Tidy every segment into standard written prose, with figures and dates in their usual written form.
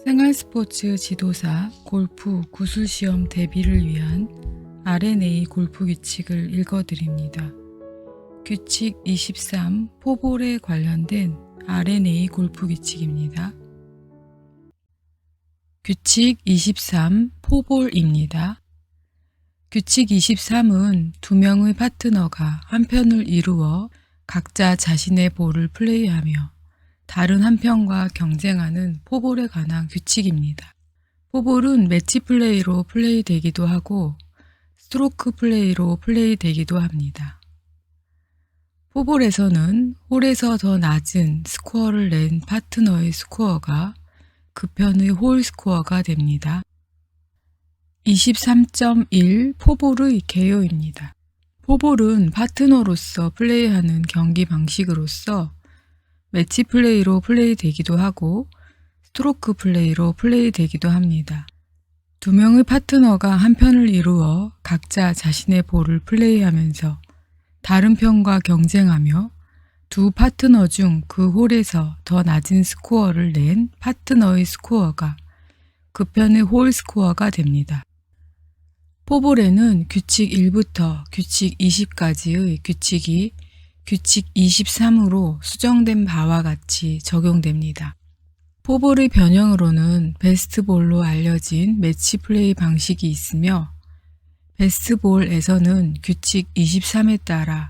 생활스포츠 지도사 골프 구술시험 대비를 위한 R&A 골프 규칙을 읽어드립니다. 규칙 23 포볼에 관련된 R&A 골프 규칙입니다. 규칙 23 포볼입니다. 규칙 23은 두 명의 파트너가 한 편을 이루어 각자 자신의 볼을 플레이하며 다른 한 편과 경쟁하는 포볼에 관한 규칙입니다. 포볼은 매치 플레이로 플레이되기도 하고 스트로크 플레이로 플레이되기도 합니다. 포볼에서는 홀에서 더 낮은 스코어를 낸 파트너의 스코어가 그 편의 홀 스코어가 됩니다. 23.1 포볼의 개요입니다. 포볼은 파트너로서 플레이하는 경기 방식으로서 매치 플레이로 플레이되기도 하고 스트로크 플레이로 플레이되기도 합니다. 두 명의 파트너가 한 편을 이루어 각자 자신의 볼을 플레이하면서 다른 편과 경쟁하며 두 파트너 중 그 홀에서 더 낮은 스코어를 낸 파트너의 스코어가 그 편의 홀 스코어가 됩니다. 포볼에는 규칙 1부터 규칙 20까지의 규칙이 규칙 23으로 수정된 바와 같이 적용됩니다. 포볼의 변형으로는 베스트볼로 알려진 매치 플레이 방식이 있으며 베스트볼에서는 규칙 23에 따라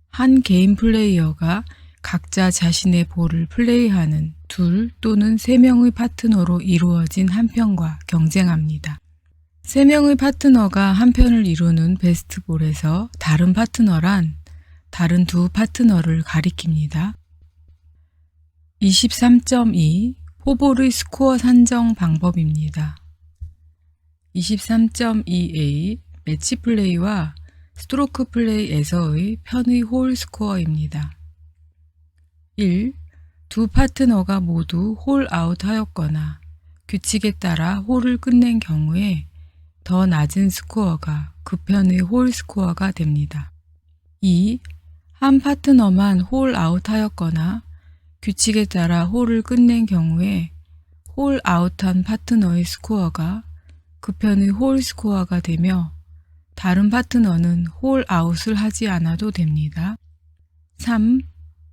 한 개인 플레이어가 각자 자신의 볼을 플레이하는 둘 또는 세 명의 파트너로 이루어진 한 편과 경쟁합니다. 세 명의 파트너가 한 편을 이루는 베스트볼에서 다른 파트너란 다른 두 파트너를 가리킵니다. 23.2 포볼의 스코어 산정 방법입니다. 23.2a 매치 플레이와 스트로크 플레이에서의 편의 홀 스코어입니다. 1. 두 파트너가 모두 홀 아웃하였거나 규칙에 따라 홀을 끝낸 경우에 더 낮은 스코어가 그 편의 홀 스코어가 됩니다. 2. 한 파트너만 홀 아웃하였거나 규칙에 따라 홀을 끝낸 경우에 홀 아웃한 파트너의 스코어가 그 편의 홀 스코어가 되며 다른 파트너는 홀 아웃을 하지 않아도 됩니다. 3.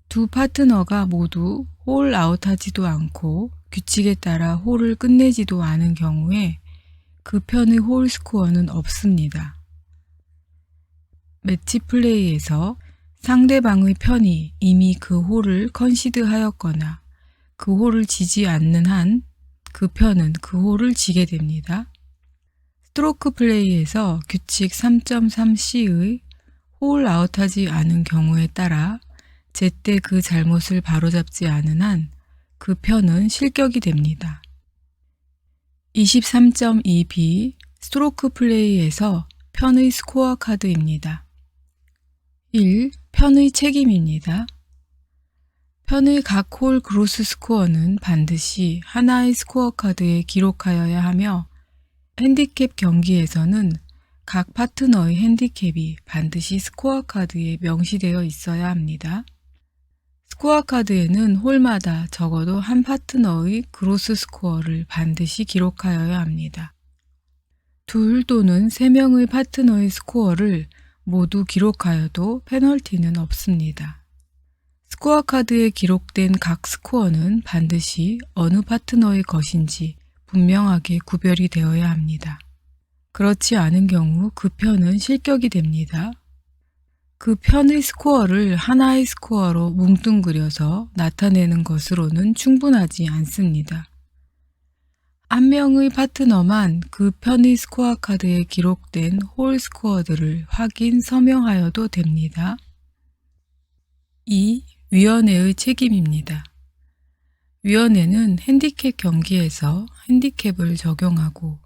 두 파트너가 모두 홀 아웃하지도 않고 규칙에 따라 홀을 끝내지도 않은 경우에 그 편의 홀 스코어는 없습니다. 매치 플레이에서 상대방의 편이 이미 그 홀을 컨시드하였거나 그 홀을 지지 않는 한 그 편은 그 홀을 지게 됩니다. 스트로크 플레이에서 규칙 3.3c의 홀 아웃하지 않은 경우에 따라 제때 그 잘못을 바로잡지 않은 한 그 편은 실격이 됩니다. 23.2b 스트로크 플레이에서 편의 스코어 카드입니다. 1. 편의 책임입니다. 편의 각 홀 그로스 스코어는 반드시 하나의 스코어 카드에 기록하여야 하며 핸디캡 경기에서는 각 파트너의 핸디캡이 반드시 스코어 카드에 명시되어 있어야 합니다. 스코어 카드에는 홀마다 적어도 한 파트너의 그로스 스코어를 반드시 기록하여야 합니다. 둘 또는 세 명의 파트너의 스코어를 모두 기록하여도 페널티는 없습니다. 스코어 카드에 기록된 각 스코어는 반드시 어느 파트너의 것인지 분명하게 구별이 되어야 합니다. 그렇지 않은 경우 그 편은 실격이 됩니다. 그 편의 스코어를 하나의 스코어로 뭉뚱그려서 나타내는 것으로는 충분하지 않습니다. 한 명의 파트너만 그 편의 스코어 카드에 기록된 홀 스코어들을 확인 서명하여도 됩니다. 2. 위원회의 책임입니다. 위원회는 핸디캡 경기에서 핸디캡을 적용하고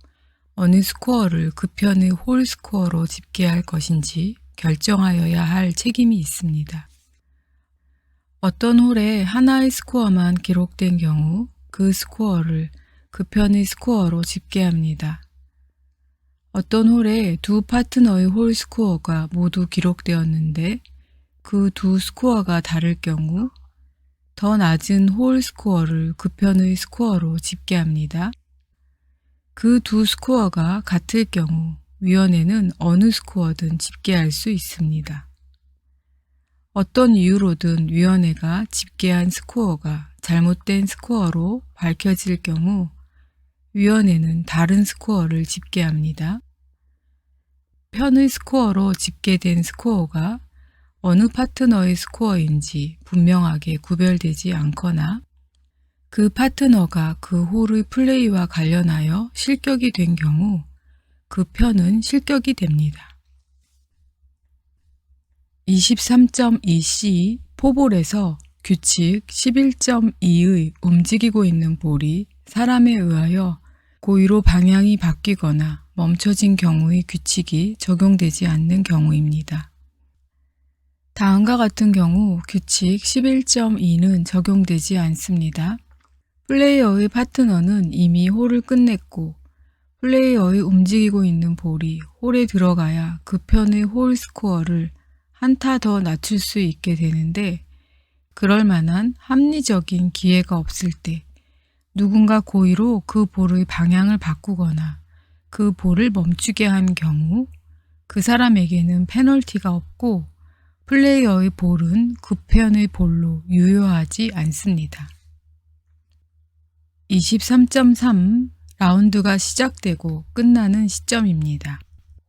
어느 스코어를 그 편의 홀 스코어로 집계할 것인지 결정하여야 할 책임이 있습니다. 어떤 홀에 하나의 스코어만 기록된 경우 그 스코어를 그 편의 스코어로 집계합니다. 어떤 홀에 두 파트너의 홀 스코어가 모두 기록되었는데 그 두 스코어가 다를 경우 더 낮은 홀 스코어를 그 편의 스코어로 집계합니다. 그 두 스코어가 같을 경우 위원회는 어느 스코어든 집계할 수 있습니다. 어떤 이유로든 위원회가 집계한 스코어가 잘못된 스코어로 밝혀질 경우 위원회는 다른 스코어를 집계합니다. 편의 스코어로 집계된 스코어가 어느 파트너의 스코어인지 분명하게 구별되지 않거나 그 파트너가 그 홀의 플레이와 관련하여 실격이 된 경우 그 편은 실격이 됩니다. 23.2c 포볼에서 규칙 11.2의 움직이고 있는 볼이 사람에 의하여 고의로 방향이 바뀌거나 멈춰진 경우의 규칙이 적용되지 않는 경우입니다. 다음과 같은 경우 규칙 11.2는 적용되지 않습니다. 플레이어의 파트너는 이미 홀을 끝냈고 플레이어의 움직이고 있는 볼이 홀에 들어가야 그 편의 홀 스코어를 한타 더 낮출 수 있게 되는데 그럴 만한 합리적인 기회가 없을 때 누군가 고의로 그 볼의 방향을 바꾸거나 그 볼을 멈추게 한 경우 그 사람에게는 페널티가 없고 플레이어의 볼은 그 편의 볼로 유효하지 않습니다. 23.3 라운드가 시작되고 끝나는 시점입니다.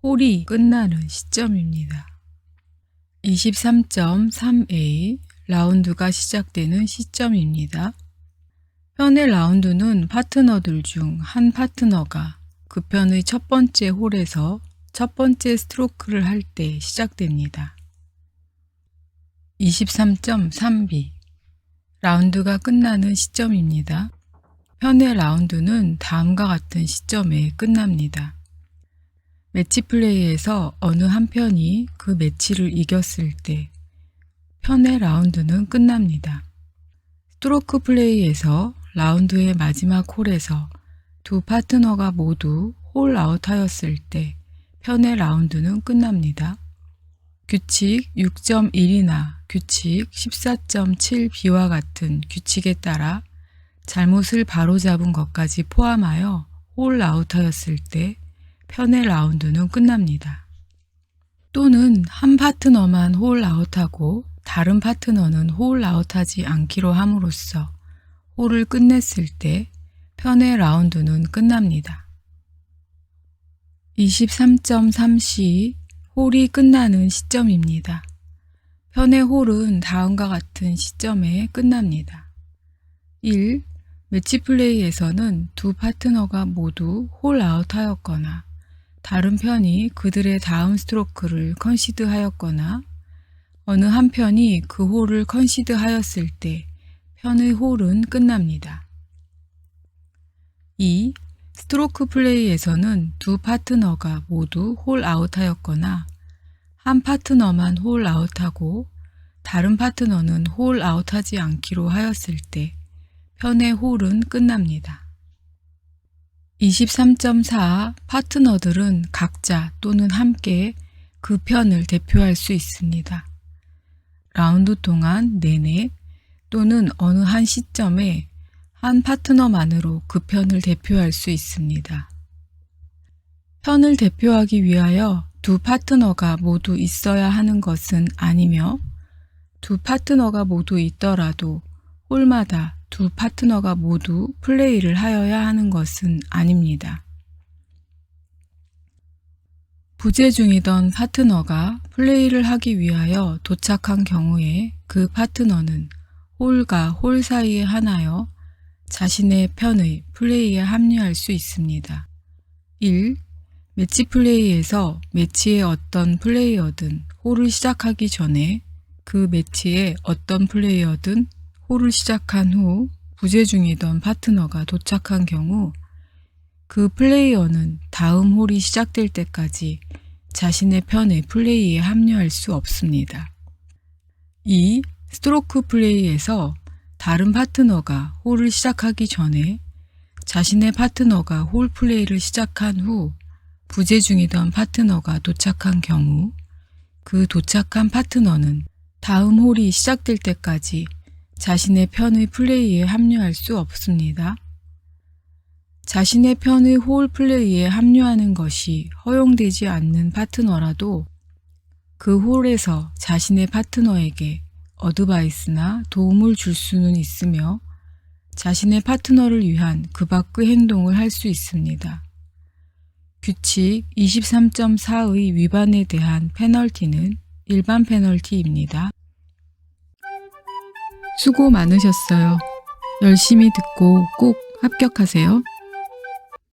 홀이 끝나는 시점입니다. 23.3a 라운드가 시작되는 시점입니다. 편의 라운드는 파트너들 중 한 파트너가 그 편의 첫 번째 홀에서 첫 번째 스트로크를 할 때 시작됩니다. 23.3b 라운드가 끝나는 시점입니다. 편의 라운드는 다음과 같은 시점에 끝납니다. 매치 플레이에서 어느 한 편이 그 매치를 이겼을 때 편의 라운드는 끝납니다. 스트로크 플레이에서 라운드의 마지막 홀에서 두 파트너가 모두 홀 아웃하였을 때 편의 라운드는 끝납니다. 규칙 6.1이나 규칙 14.7b와 같은 규칙에 따라 잘못을 바로잡은 것까지 포함하여 홀 아웃하였을 때 편의 라운드는 끝납니다. 또는 한 파트너만 홀 아웃하고 다른 파트너는 홀 아웃하지 않기로 함으로써 홀을 끝냈을 때 편의 라운드는 끝납니다. 23.3c 홀이 끝나는 시점입니다. 편의 홀은 다음과 같은 시점에 끝납니다. 1. 매치 플레이에서는 두 파트너가 모두 홀 아웃하였거나 다른 편이 그들의 다음 스트로크를 컨시드하였거나 어느 한 편이 그 홀을 컨시드하였을 때 편의 홀은 끝납니다. 2. 스트로크 플레이에서는 두 파트너가 모두 홀 아웃하였거나 한 파트너만 홀 아웃하고 다른 파트너는 홀 아웃하지 않기로 하였을 때 편의 홀은 끝납니다. 23.4 파트너들은 각자 또는 함께 그 편을 대표할 수 있습니다. 라운드 동안 내내 또는 어느 한 시점에 한 파트너만으로 그 편을 대표할 수 있습니다. 편을 대표하기 위하여 두 파트너가 모두 있어야 하는 것은 아니며 두 파트너가 모두 있더라도 홀마다 두 파트너가 모두 플레이를 하여야 하는 것은 아닙니다. 부재 중이던 파트너가 플레이를 하기 위하여 도착한 경우에 그 파트너는 홀과 홀 사이에 하나여 자신의 편의 플레이에 합류할 수 있습니다. 1. 매치 플레이에서 매치의 어떤 플레이어든 홀을 시작하기 전에 그 매치의 어떤 플레이어든 홀을 시작한 후 부재 중이던 파트너가 도착한 경우 그 플레이어는 다음 홀이 시작될 때까지 자신의 편의 플레이에 합류할 수 없습니다. 2. 스트로크 플레이에서 다른 파트너가 홀을 시작하기 전에 자신의 파트너가 홀 플레이를 시작한 후 부재 중이던 파트너가 도착한 경우 그 도착한 파트너는 다음 홀이 시작될 때까지 자신의 편의 플레이에 합류할 수 없습니다. 자신의 편의 홀 플레이에 합류하는 것이 허용되지 않는 파트너라도 그 홀에서 자신의 파트너에게 어드바이스나 도움을 줄 수는 있으며 자신의 파트너를 위한 그 밖의 행동을 할 수 있습니다. 규칙 23.4의 위반에 대한 페널티는 일반 페널티입니다. 수고 많으셨어요. 열심히 듣고 꼭 합격하세요.